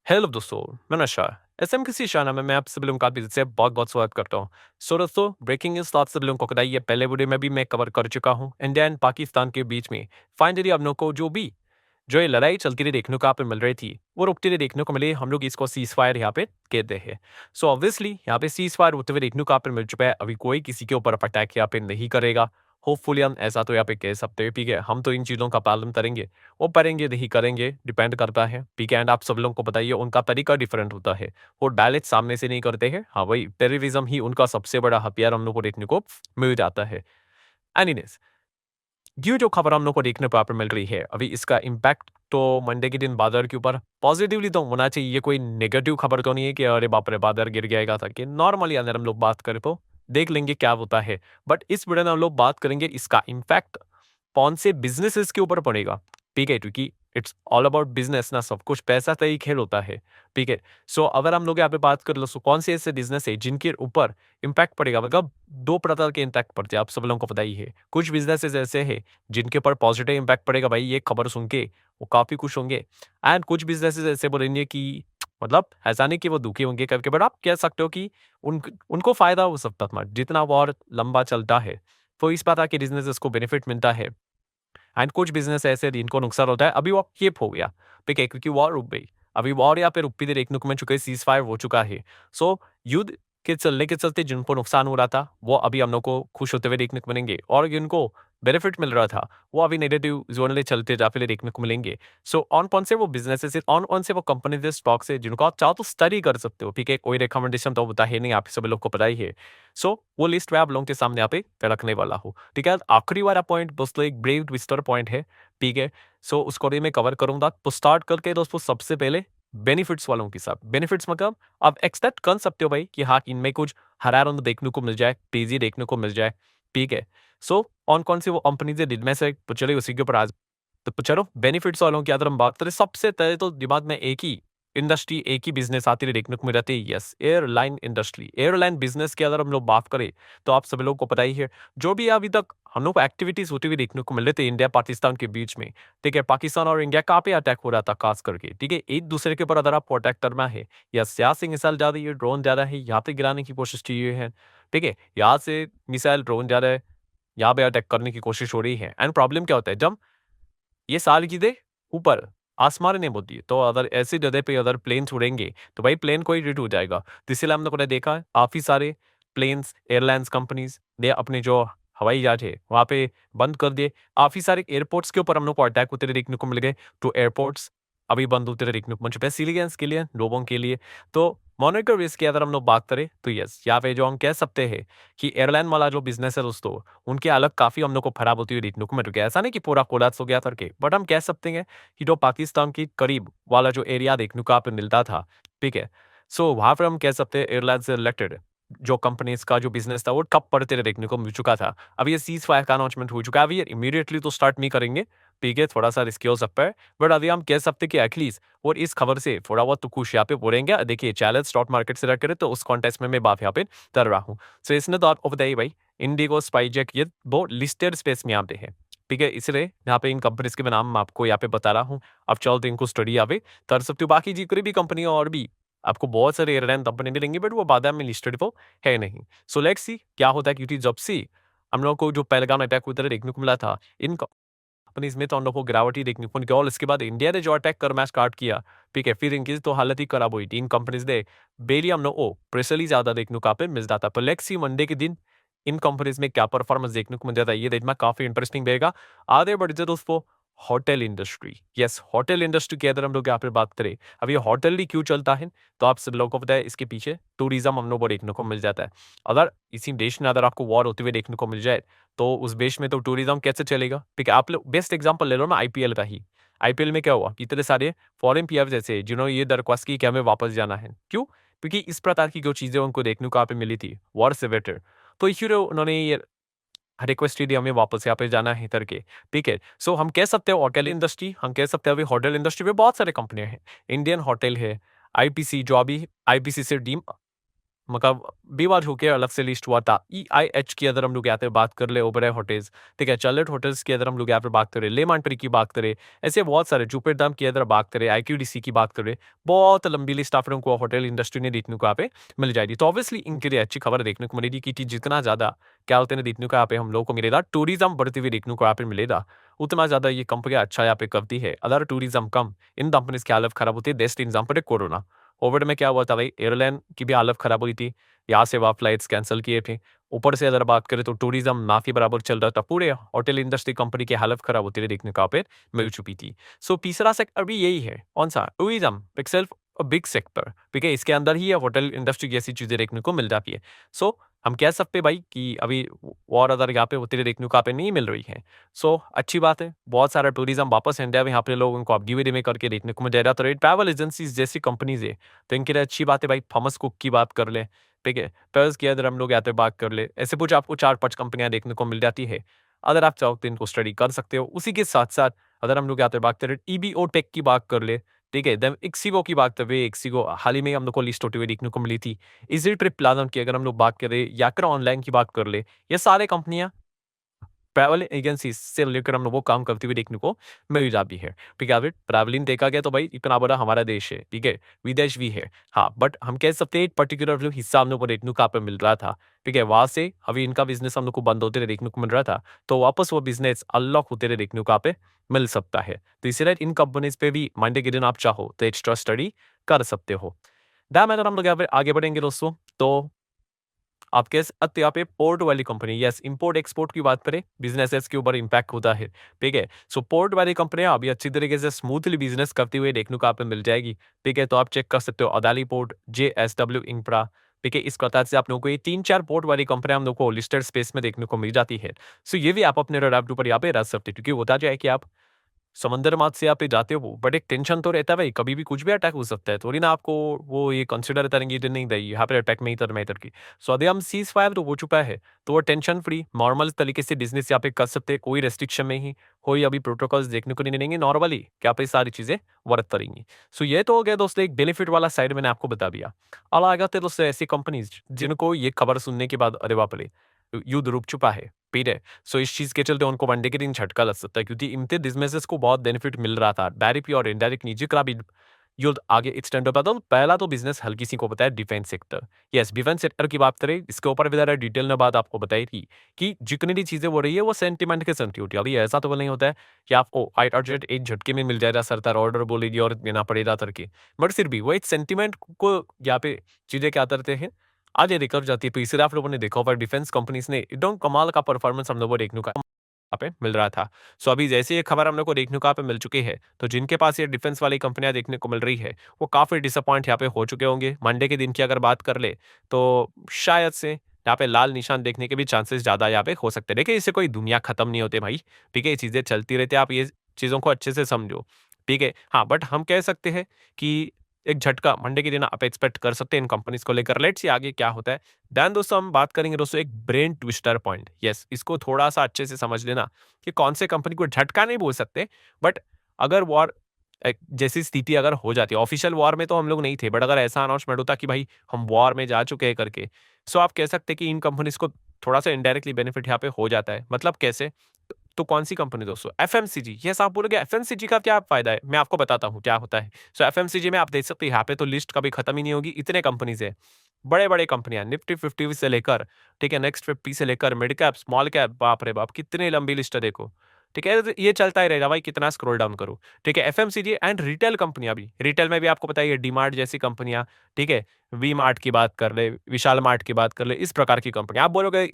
Hello दोस्तों, मैं नशा एसएम किसी शाना में मैं आप सभी लोगों का भी से बहुत-बहुत स्वागत करता हूँ। सो दोस्तों, ब्रेकिंग न्यूज़ तो आप सभी लोगों को पता ही है, पहले वीडियो में भी मैं कवर कर चुका हूँ। इंडिया एंड पाकिस्तान के बीच में फाइनली हम लोग को जो ये लड़ाई चलती रही देखने को यहाँ पे मिल रही थी, वो रुकती रही देखने को मिली। हम लोग इसको सीज़फायर यहाँ पे कहते हैं। सो ऑब्वियसली यहाँ पे सीज़फायर होते हुए देखने को यहाँ पे मिल चुका है। अभी कोई किसी के ऊपर अटैक यहाँ पे नहीं करेगा। होपफुली हम ऐसा तो यहाँ पे कह सकते हैं, ठीक है? हम तो इन चीज़ों का पालन करेंगे। वो करेंगे नहीं करेंगे डिपेंड करता है, ठीक है? एंड आप सब लोगों को बताइए उनका तरीका डिफरेंट होता है। वो डायरेक्ट सामने से नहीं करते हैं। हाँ, वही टेररिज्म ही उनका सबसे बड़ा हथियार हम लोग को देखने को मिल जाता है। एनीवेज़, ये जो खबर हम लोग को देखने को यहाँ पे मिल रही है, अभी इसका इम्पैक्ट तो मंडे के दिन बाजार के ऊपर पॉजिटिवली तो होना चाहिए। ये कोई नेगेटिव खबर तो नहीं है कि अरे बाप रे! बाजार गिर जाएगा था कि नॉर्मली अगर हम लोग बात करें तो देख लेंगे क्या होता है। बट इस वीडियो में हम लोग बात करेंगे इसका इम्पैक्ट कौन से बिज़नेसेस के ऊपर पड़ेगा, ठीक है? क्योंकि इट्स ऑल अबाउट बिज़नेस ना, सब कुछ पैसा का ही खेल होता है, ठीक है? सो अगर हम लोग यहाँ पे बात कर लो, सो कौन से ऐसे बिज़नेस है जिनके ऊपर इम्पैक्ट पड़ेगा, मतलब 2 प्रकार के इम्पैक्ट पड़ते हैं, आप सब लोगों को पता ही है। कुछ बिज़नेसेस ऐसे हैं जिनके ऊपर पॉजिटिव इम्पैक्ट पड़ेगा, भाई ये खबर सुन के वो काफ़ी खुश होंगे। एंड कुछ बिज़नेसेस ऐसे बोलेंगे कि मतलब ऐसा नहीं कि वो दुखी होंगे करके, बट आप कह सकते हो कि उनको फ़ायदा हो सकता था। जितना वॉर लंबा चलता है, तो इस प्रकार के बिज़नेसेस को बेनिफिट मिलता है। एंड कुछ बिज़नेस ऐसे जिनको नुकसान होता है। अभी वो स्किप हो गया, ठीक है? क्योंकि वॉर रुक गई। अभी वॉर यहाँ पे रुकती देर देखने को मिल चुका है, सीज़फायर हो चुका है। सो युद्ध के चलने के चलते जिनको नुकसान हो रहा था, वो अभी हम लोग को खुश होते हुए देखने को मिलेंगे, और जिनको बेनिफिट मिल रहा था, वो अभी नेगेटिव ज़ोन में चलते जाते हुए देखने को मिलेंगे। सो कौन से वो बिज़नेसेस है, कौन से वो कंपनीज़ है, स्टॉक्स है, जिनको आप चाहो तो स्टडी कर सकते हो, ठीक है? कोई रिकमेंडेशन तो होता है नहीं, आप सभी लोग को पता ही है। सो वो लिस्ट मैं आप लोगों के सामने यहाँ पे रखने वाला हूँ, ठीक है? आखिरी वाला पॉइंट दोस्तों एक ब्रेव ट्विस्टर पॉइंट है, ठीक है? सो उसको भी मैं कवर करूँगा। तो स्टार्ट करके दोस्तों सबसे पहले बेनिफिट्स वालों के साथ। बेनिफिट्स मतलब आप एक्सपेक्ट कर सकते हो भाई कि हाँ, इनमें कुछ हरा रंग देखने को मिल जाए, तेज़ी देखने को मिल जाए, ठीक है? सो कौन-कौन सी वो कंपनीज़ है जिनमें से तो चलिए उसी के ऊपर आज तो चलो बेनिफिट्स वालों की अगर हम बात करें, सबसे पहले तो दिमाग में एक ही इंडस्ट्री, एक ही बिज़नेस आती है देखने को मिल जाती है, yes, airline industry. Airline business की अगर हम लोग बात करें, तो आप सभी लोगों को पता ही है, जो भी अभी तक हम लोग को एक्टिविटीज़ होती हुई देखने को मिल रहे थे इंडिया पाकिस्तान के बीच में, ठीक है? पाकिस्तान और इंडिया कहाँ पे अटैक हो रहा था खास करके, ठीक है? एक-दूसरे के ऊपर अगर आपको अटैक करना है, या यहाँ से मिसाइल जा रही है, ड्रोन जा रहा है, यहाँ पे गिराने की कोशिश की हुई है, ठीक है? यहाँ से मिसाइल, ड्रोन जा रहा है, यहाँ पे अटैक करने की कोशिश हो रही है। एंड प्रॉब्लम क्या होता है, जब ये सारी चीज़ें ऊपर आसमान में होती है, तो अगर ऐसी जगह पे अगर प्लेन्स उड़ेंगे, तो भाई प्लेन को ही हिट हो जाएगा। तो इसीलिए हम लोगों ने देखा है काफ़ी सारे प्लेन्स, एयरलाइन्स कंपनीज़ ने अपने जो हवाई जहाज है, वहाँ पे बंद कर दिए। काफ़ी सारे एयरपोर्ट्स के ऊपर हम लोग को अटैक होते हुए देखने को मिल गए। तो एयरपोर्ट्स अभी बंद होते हुए देखने को मिल चुके हैं सिविलियंस के लिए, लोगों के लिए। तो मॉनेटरी रिस्क की अगर हम लोग बात करें, तो यस, यहाँ पे जो हम कह सकते हैं कि एयरलाइन वाला जो बिज़नेस है दोस्तों, उनकी हालत काफ़ी हम लोग को खराब होती हुई देखने को मिल रही है। ऐसा नहीं कि पूरा कोलैप्स हो गया करके, बट हम कह सकते हैं कि जो पाकिस्तान के करीब वाला जो एरिया देखने को यहाँ पे मिलता था, ठीक है? सो वहाँ पे हम कह सकते हैं एयरलाइन से रिलेटेड जो कंपनीज़ का जो बिज़नेस था, वो ठप पड़ते हुए देखने को मिल चुका था। अब ये सीज़ फायर का अनाउंसमेंट हो चुका है, अभी ये इमीडिएटली तो स्टार्ट नहीं करेंगे, ठीक है? थोड़ा-सा रिस्की हो सकता है, बट अभी हम कह सकते हैं कि एटलीस्ट और इस खबर से थोड़ा बहुत तो खुश यहाँ पे हो रहेंगे। देखिए, चैलेंज स्टॉक मार्केट से रिलेटेड है, तो उस कॉन्टेक्स्ट में मैं बात यहाँ पे कर रहा हूँ। सो इसने तो आपको बताइए भाई, इंडिगो, स्पाइसजेट ये वो लिस्टेड स्पेस में यहाँ पे है, ठीक है? इसलिए यहाँ पे इन कंपनीज़ के मैं नाम आपको यहाँ पे बता रहा हूँ। आप चाहो तो इनको स्टडी यहाँ पे कर सकते हो। बाकी जितनी भी कंपनी और भी आपको बहुत सारे एयरलाइन कंपनी मिलेंगी, बट वो बाजार में लिस्टेड वो है नहीं। सो लेट्स सी क्या होता है, क्योंकि जब से हम लोगों को जो पहलगाम अटैक हुआ था देखने को मिला था, इन कंपनीज़ में तो हम लोग को गिरावट ही देखने को मिली, और इसके बाद इंडिया ने जो अटैक करना स्टार्ट किया, ठीक है? फिर इनकी तो हालत ही खराब हुई थी। इन कंपनीज़ ने बेली हम लोग को प्रेशर ही ज़्यादा देखने को यहाँ पे मिल जाता है। पर लेट्स सी मंडे के दिन इन कंपनीज़ में क्या परफॉर्मेंस देखने को मिल जाता है, ये देखना काफ़ी इंटरेस्टिंग रहेगा। आगे बढ़ते दोस्तों, hotel industry. Yes, hotel industry की अगर हम लोग यहाँ पे बात करें, अब ये होटल ही क्यों चलता है, तो आप सब लोगों को पता है इसके पीछे टूरिज्म हम लोग को देखने को मिल जाता है। अगर इसी देश में अगर आपको वॉर होते हुए देखने को मिल जाए, तो उस देश में तो टूरिज्म कैसे चलेगा? ठीक है, आप लोग बेस्ट एग्जांपल ले लो ना आईपीएल का ही। आईपीएल में क्या हुआ कि इतने सारे फॉरेन प्लेयर्स ऐसे जिन्होंने ये दरख्वास्त की कि हमें वापस जाना है। क्यों? क्योंकि इस प्रकार की जो चीज़ें उनको देखने को यहाँ पे मिली थी, वॉर से बेटर। तो इसीलिए उन्होंने ये रिक्वेस्ट की थी हमें वापस यहाँ पे जाना है करके, ठीक है? सो हम कह सकते हैं होटल इंडस्ट्री, हम कह सकते हैं अभी होटल इंडस्ट्री में बहुत सारे कंपनियाँ हैं। इंडियन होटल है, आईपीसी जो अभी आईपीसी से डीम मतलब बीवार होके अलग से लिस्ट हुआ था। EIH की अगर हम लोग यहाँ पे बात कर ले, ओबराय होटल्स, ठीक है, चार्लेट होटल्स की अगर हम लोग यहाँ पे बात करें, ले मॉन्टरी की बात करें, ऐसे बहुत सारे जुपिटर की अगर बात करें, IQDC की बात करें, बहुत लंबी लिस्ट आप लोगों को होटल इंडस्ट्री ने देखने को यहाँ पे मिल जाएगी। तो ऑब्वियसली इनके लिए अच्छी खबर देखने को मिलेगी कि जितना ज़्यादा क्या होते हैं देखने को यहाँ पे हम लोग को मिलेगा, टूरिज्म बढ़ते हुए देखने को यहाँ पे मिलेगा, उतना ज़्यादा ये कंपनियाँ अच्छा यहाँ पे करती है। अगर टूरिज्म कम, इन कंपनीज की हालत खराब होती है। बेस्ट एग्जाम्पल है कोरोना। कोविड में क्या हुआ था भाई, एयरलाइन की भी हालत खराब हुई थी, यहाँ से वहाँ फ्लाइट्स कैंसिल किए थे। ऊपर से अगर बात करें तो टूरिज्म ना के बराबर चल रहा था, पूरे होटल इंडस्ट्री कंपनी की हालत खराब होती है देखने को यहाँ पे मिल चुकी थी। सो तीसरा सेक्टर भी यही है, कौन सा, tourism itself a big sector, ठीक है, इसके अंदर ही होटल इंडस्ट्री जैसी चीजें देखने को मिल जाती है। सो हम कह सकते हैं भाई कि अभी और अदर यहाँ पे होते देखने को यहाँ पे नहीं मिल रही है। सो अच्छी बात है, बहुत सारा टूरिज्म वापस इंडिया में यहाँ पे लोगों को अब धीरे धीरे करके देखने को मिल जाएगा। तो ट्रैवल एजेंसीज जैसी कंपनीज है, तो इनके लिए अच्छी बात है भाई। थॉमस कुक की बात कर ले, ठीक है, पेयर्स की अगर हम लोग यहाँ पे बात कर ले, ऐसे कुछ आपको 4-5 कंपनियां देखने को मिल जाती है। अगर आप चाहो तो इनको स्टडी कर सकते हो। उसी के साथ साथ अगर हम लोग यहाँ पे बात करें, EBO टेक की बात कर ले, ठीक है, देन इक्सिगो की बात करें, इक्सिगो हाल ही में हम लोग को लिस्ट होते हुए देखने को मिली थी। इजी ट्रिप प्लानर की अगर हम लोग बात करें, यात्रा ऑनलाइन की बात कर ले, ये सारे कंपनियां ट्रैवल एजेंसी से लेकर हम लोग वो काम करते हुए देखने को मिल जाती है। ठीक है, अभी ट्रैवलिंग देखा गया तो भाई इतना बड़ा हमारा देश है, ठीक है, विदेश भी है, हाँ, बट हम कह सकते हैं एक पर्टिकुलर जो हिस्सा हम लोग को देखने को यहाँ पे मिल रहा था, ठीक है, वहां से अभी इनका बिजनेस हम लोग को बंद होते रहे देखने को मिल रहा था, तो वापस वो बिजनेस अनलॉक होते रहे देखने को यहाँ पे मिल सकता है। तो इसलिए इन कंपनीज पे भी मंडे के दिन आप चाहो तो एक्स्ट्रा स्टडी कर सकते हो। दैम अगर हम लोग यहाँ पे आगे बढ़ेंगे दोस्तों, तो आप कह सकते यहाँ पे पोर्ट वाली कंपनी, यस, इंपोर्ट एक्सपोर्ट की बात करें, बिजनेसेस के ऊपर इंपैक्ट होता है, ठीक है। सो पोर्ट वाली कंपनियां अभी अच्छी तरीके से स्मूथली बिजनेस करते हुए देखने को आप मिल जाएगी, ठीक है। तो आप चेक कर सकते हो अदानी पोर्ट, JSW इंफ्रा, ठीक है, इस प्रकार से आप लोगों को ये 3-4 पोर्ट वाली कंपनियां हम लोग को लिस्टेड स्पेस में देखने को मिल जाती है। सो ये भी आप अपने रडार ऊपर यहाँ पे रख सकते हो, क्योंकि होता क्या है कि आप समंदर मार्ग से आप ये जाते हो, बट एक टेंशन तो रहता है भाई, कभी भी कुछ भी अटैक हो सकता है, थोड़ी ना आपको वो ये कंसिडर करेंगे कि नहीं भाई यहाँ पे अटैक नहीं करना इधर की। सो अभी हम सीज फायर तो हो चुका है, तो वो टेंशन फ्री नॉर्मल तरीके से बिजनेस यहाँ पे कर सकते हैं, कोई रेस्ट्रिक्शन में ही, कोई अभी प्रोटोकॉल्स देखने को नहीं मिलेंगे, नॉर्मली क्या पे सारी चीजें वर्क करेंगी। सो ये तो हो गया दोस्तों एक बेनिफिट वाला साइड मैंने आपको बता दिया। अब आ जाते दोस्तों ऐसी कंपनीज जिनको ये खबर सुनने के बाद अरे बाप रे, युद्ध रुक चुका है, ठीक है। सो इस चीज के चलते उनको मंडे के दिन झटका लग सकता है, क्योंकि इनके बिजनेसेस को बहुत बेनिफिट मिल रहा था, डायरेक्ट और इनडायरेक्ट निजी का भी युद्ध आगे एक्सटेंड होता था। तो पहला तो बिजनेस हर किसी को पता है, defence sector. Yes, defence sector की बात करें, इसके ऊपर भी जरा डिटेल में बात आपको बताई थी कि जितनी भी चीजें हो रही है वो सेंटिमेंट के संग होती है। अभी ऐसा तो नहीं होता है कि आपको अर्जेंट एक झटके में मिल जाएगा, सरकार ऑर्डर बोलेगी और देना पड़ेगा करके, बट फिर भी वो एक सेंटिमेंट को यहाँ पे चीजें क्या करते हैं, आगे रिकवर जाती है। तो इसलिए आप लोगों ने देखा होगा डिफेंस कंपनीज ने एकदम कमाल का परफॉर्मेंस हम लोगों को देखने को यहाँ पे मिल रहा था। सो अभी जैसे ये खबर हम लोग को देखने को यहाँ पे मिल चुकी है, तो जिनके पास ये डिफेंस वाली कंपनियां देखने को मिल रही है, वो काफी डिसअपॉइंट यहाँ पे हो चुके होंगे। मंडे के दिन की अगर बात कर ले, तो शायद से यहाँ पे लाल निशान देखने के भी चांसेस ज्यादा यहाँ पे हो सकते हैं। देखिए, इससे कोई दुनिया खत्म नहीं होते भाई, ठीक है, ये चीजें चलती रहती है, आप ये चीजों को अच्छे से समझो, ठीक है। हाँ, बट हम कह सकते हैं कि एक झटका मंडे के दिन आप एक्सपेक्ट कर सकते हैं इन कंपनीज को लेकर। लेट्स सी आगे क्या होता है। देन दोस्तों हम बात करेंगे दोस्तों एक ब्रेन ट्विस्टर पॉइंट। यस, इसको थोड़ा सा अच्छे से समझ लेना कि कौन से कंपनी को झटका नहीं बोल सकते, बट अगर वॉर जैसी स्थिति अगर हो जाती है, ऑफिशियल वॉर में तो हम लोग नहीं थे, बट अगर ऐसा अनाउंसमेंट होता कि भाई हम वॉर में जा चुके हैं करके, सो आप कह सकते हैं कि इन कंपनीज को थोड़ा सा इनडायरेक्टली बेनिफिट यहाँ पे हो जाता है। मतलब कैसे, तो कौन सी कंपनी दोस्तों, FMCG। यस, आप बोलोगे FMCG का क्या फायदा है, मैं आपको बताता हूँ क्या होता है। सो FMCG में आप देख सकते हैं यहाँ पे तो लिस्ट कभी खत्म ही नहीं होगी, इतने कंपनीज है, बड़े बड़े कंपनियां, निफ्टी 50 से लेकर, ठीक है, नेक्स्ट 50 से लेकर मिड कैप, स्मॉल कैप, बाप रे बाप कितनी लंबी लिस्ट है देखो, ठीक है। ये चलता ही रहेगा भाई, कितना स्क्रॉल डाउन करो, ठीक है। FMCG एंड रिटेल कंपनियां भी, रिटेल में भी आपको पता है डीमार्ट जैसी कंपनियां, ठीक है, वी मार्ट की बात कर ले, विशाल मार्ट की बात कर ले, इस प्रकार की कंपनी आप बोलोगे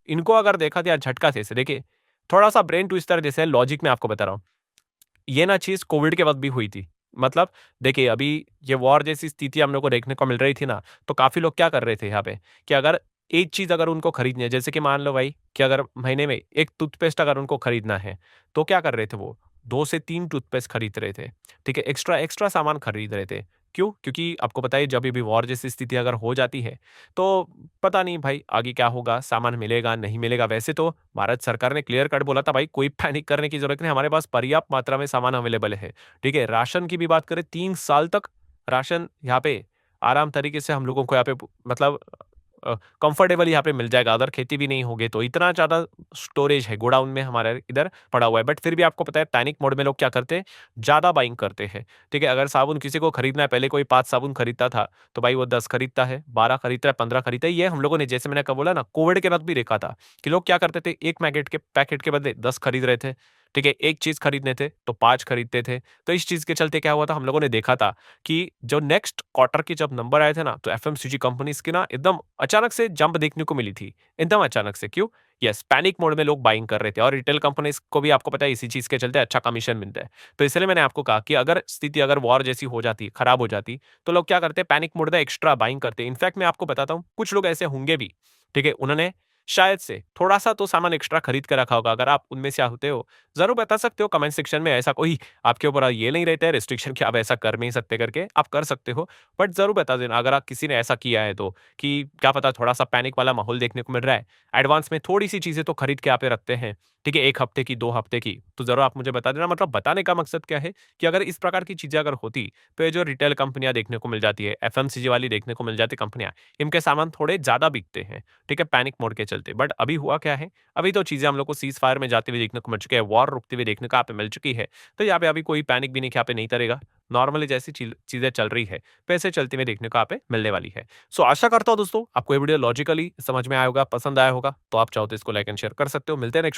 इनको अगर देखा तो यार झटका से देखिए, थोड़ा सा ब्रेन ट्विस्टर जैसे लॉजिक में आपको बता रहा हूँ। ये ना चीज कोविड के वक्त भी हुई थी। मतलब देखिए, अभी ये वॉर जैसी स्थिति हम लोग को देखने को मिल रही थी ना, तो काफी लोग क्या कर रहे थे यहाँ पे कि अगर एक चीज अगर उनको खरीदनी है, जैसे कि मान लो भाई कि अगर महीने में एक टूथपेस्ट अगर उनको खरीदना है, तो क्या कर रहे थे वो 2 से 3 टूथपेस्ट खरीद रहे थे, ठीक है, एक्स्ट्रा एक्स्ट्रा सामान खरीद रहे थे। क्यों? क्योंकि आपको पता है जब भी वॉर जैसी स्थिति अगर हो जाती है, तो पता नहीं भाई आगे क्या होगा, सामान मिलेगा नहीं मिलेगा। वैसे तो भारत सरकार ने क्लियर कट बोला था भाई कोई पैनिक करने की जरूरत नहीं, हमारे पास पर्याप्त मात्रा में सामान अवेलेबल है, ठीक है। राशन की भी बात करें, 3 साल तक राशन यहाँ पे आराम तरीके से हम लोगों को यहाँ पे मतलब कंफर्टेबल यहाँ पे मिल जाएगा। अगर खेती भी नहीं होगी तो इतना ज़्यादा स्टोरेज है गोडाउन में हमारे इधर पड़ा हुआ है। बट फिर भी आपको पता है पैनिक मोड में लोग क्या करते हैं, ज़्यादा बाइंग करते हैं। ठीक है, अगर साबुन किसी को खरीदना है, पहले कोई 5 साबुन खरीदता था, तो भाई वो 10 खरीदता है, 12 खरीदता है, 15 खरीदता है। ये हम लोगों ने जैसे मैंने कहा बोला ना, कोविड के वक़्त भी देखा था कि लोग क्या करते थे, 1 पैकेट के बदले 10 खरीद रहे थे। ठीक है, 1 चीज़ खरीदने थे तो 5 खरीदते थे। तो इस चीज़ के चलते क्या हुआ था, हम लोगों ने देखा था कि जो नेक्स्ट क्वार्टर के जब नंबर आए थे ना, तो एफएमसीजी कंपनीज़ की ना एकदम अचानक से जंप देखने को मिली थी। एकदम अचानक से, क्यों? यस, पैनिक मोड में लोग बाइंग कर रहे थे और रिटेल कंपनीज़ को भी आपको पता है इसी चीज़ के चलते अच्छा कमीशन मिलता है। तो इसलिए मैंने आपको कहा कि अगर स्थिति अगर वॉर जैसी हो जाती, खराब हो जाती, तो लोग क्या करते हैं, पैनिक मोड में एक्स्ट्रा बाइंग करते हैं। इनफैक्ट मैं आपको बताता हूँ, कुछ लोग ऐसे होंगे भी, ठीक है? उन्होंने शायद से थोड़ा-सा तो सामान एक्स्ट्रा खरीद के रखा होगा। अगर आप उनमें से होते हो, ज़रूर बता सकते हो कमेंट सेक्शन में। ऐसा कोई आपके ऊपर ये नहीं रहता है रिस्ट्रिक्शन कि आप ऐसा कर नहीं सकते करके, आप कर सकते हो। बट ज़रूर बता देना अगर आप किसी ने ऐसा किया है तो, कि क्या पता थोड़ा-सा पैनिक वाला माहौल देखने को मिल रहा है। एडवांस में थोड़ी-सी चीज़ें तो खरीद के आप ये रखते हैं, ठीक है? 1 हफ्ते की, 2 हफ्ते की, तो ज़रूर आप मुझे बता देना। मतलब बताने का मकसद क्या है कि अगर इस प्रकार की चीज़ें अगर होती, तो ये जो रिटेल कंपनियाँ देखने को मिल जाती है, एफएमसीजी वाली देखने को मिल जाती कंपनियाँ, इनके सामान थोड़े ज़्यादा बिकते हैं, ठीक है? पैनिक मोड के चलते। बट अभी हुआ क्या है, अभी तो चीज़ें हम लोग को सीज़ फायर में जाते हुए देखने को मिल चुकी है, वॉर रुकते हुए देखने को यहाँ पे मिल चुकी है। तो यहाँ पे अभी कोई पैनिक भी नहीं कि यहाँ पे नहीं करेगा। नॉर्मली जैसी चीज़ें चल रही है, वैसे चलते हुए देखने को यहाँ पे मिलने वाली है। सो आशा करता हूँ दोस्तों, आपको ये वीडियो लॉजिकली समझ में आया होगा, पसंद आया होगा। तो आप चाहो तो इसको लाइक एंड शेयर कर सकते हो। मिलते हैं नेक्स्ट